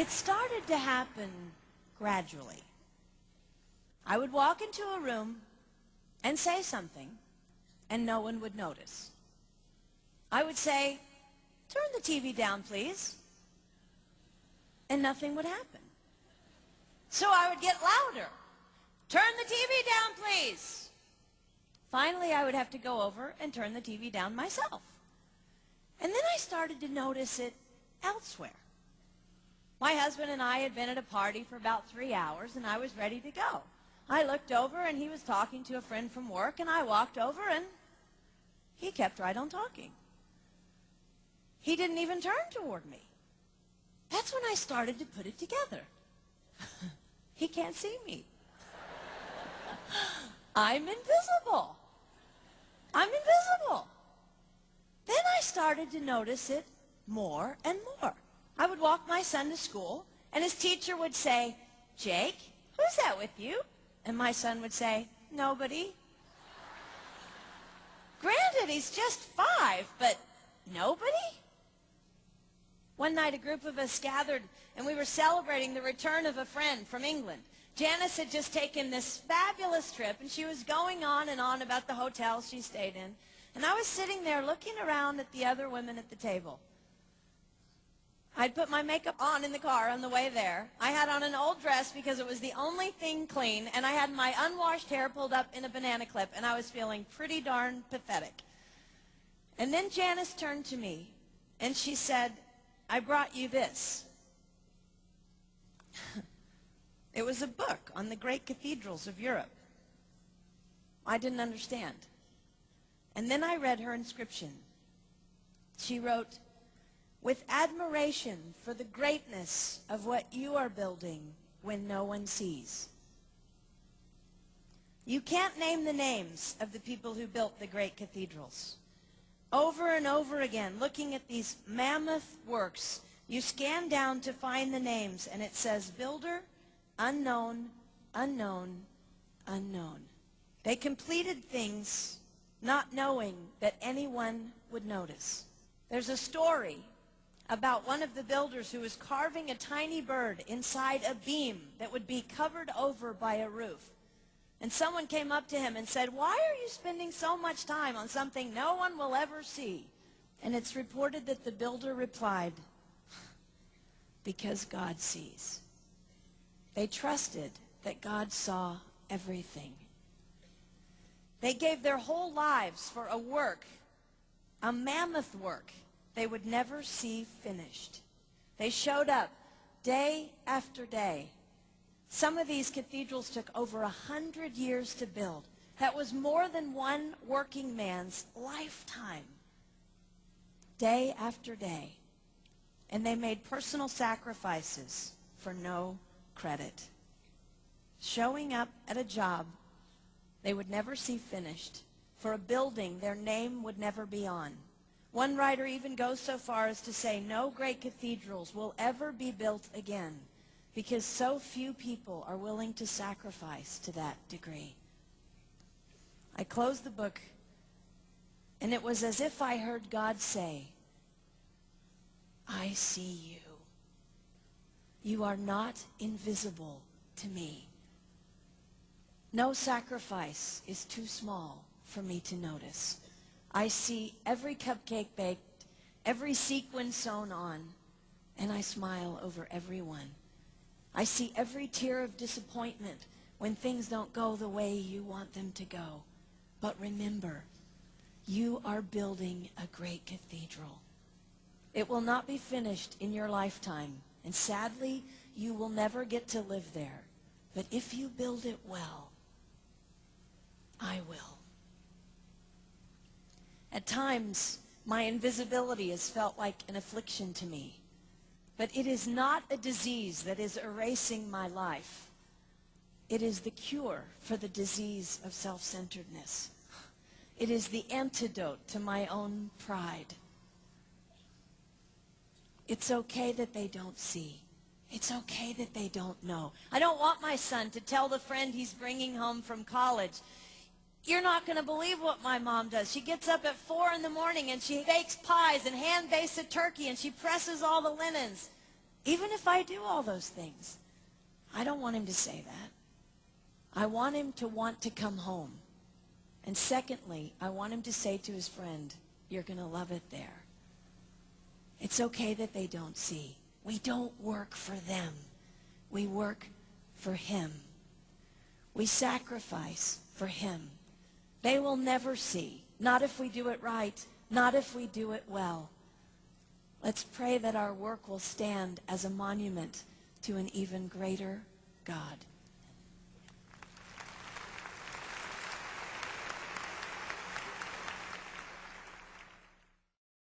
It started to happen gradually. I would walk into a room and say something, and no one would notice. I would say, "Turn the TV down, please," and nothing would happen. So I would get louder. "Turn the TV down, please." Finally, I would have to go over and turn the TV down myself. And then I started to notice it elsewhere. My husband and I had been at a party for about 3 hours, and I was ready to go. I looked over, and he was talking to a friend from work, and I walked over, and he kept right on talking. He didn't even turn toward me. That's when I started to put it together. He can't see me. I'm invisible. I'm invisible. Then I started to notice it more and more. I would walk my son to school, and his teacher would say, "Jake, who's that with you?" And my son would say, "Nobody." Granted, he's just 5, but nobody? One night, a group of us gathered, and we were celebrating the return of a friend from England. Janice had just taken this fabulous trip, and she was going on and on about the hotel she stayed in. And I was sitting there looking around at the other women at the table. I'd put my makeup on in the car on the way there. I had on an old dress because it was the only thing clean, and I had my unwashed hair pulled up in a banana clip, and I was feeling pretty darn pathetic. And then Janice turned to me, and she said, "I brought you this." It was a book on the great cathedrals of Europe. I didn't understand. And then I read her inscription. She wrote, "With admiration for the greatness of what you are building when no one sees." You can't name the names of the people who built the great cathedrals. Over and over again, looking at these mammoth works, you scan down to find the names, and it says, "Builder, unknown, unknown, unknown." They completed things not knowing that anyone would notice. There's a story about one of the builders who was carving a tiny bird inside a beam that would be covered over by a roof. And someone came up to him and said, "Why are you spending so much time on something no one will ever see?" And it's reported that the builder replied, "Because God sees." They trusted that God saw everything. They gave their whole lives for a work, a mammoth work, they would never see finished. They showed up day after day. Some of these cathedrals took over 100 years to build. That was more than one working man's lifetime. Day after day. And they made personal sacrifices for no credit. Showing up at a job they would never see finished, for a building their name would never be on. One writer even goes so far as to say no great cathedrals will ever be built again because so few people are willing to sacrifice to that degree. I closed the book, and it was as if I heard God say, "I see you. You are not invisible to me. No sacrifice is too small for me to notice. I see every cupcake baked, every sequin sewn on, and I smile over every one. I see every tear of disappointment when things don't go the way you want them to go. But remember, you are building a great cathedral. It will not be finished in your lifetime, and sadly, you will never get to live there. But if you build it well, I will." At times, my invisibility has felt like an affliction to me. But it is not a disease that is erasing my life. It is the cure for the disease of self-centeredness. It is the antidote to my own pride. It's okay that they don't see. It's okay that they don't know. I don't want my son to tell the friend he's bringing home from college, "You're not going to believe what my mom does. She gets up at 4 in the morning and she bakes pies and hand-bastes a turkey and she presses all the linens." Even if I do all those things, I don't want him to say that. I want him to want to come home. And secondly, I want him to say to his friend, you're going to love it there. It's okay that they don't see. We don't work for them. We work for him. We sacrifice for him. They will never see. Not if we do it right. Not if we do it well. Let's pray that our work will stand as a monument to an even greater God.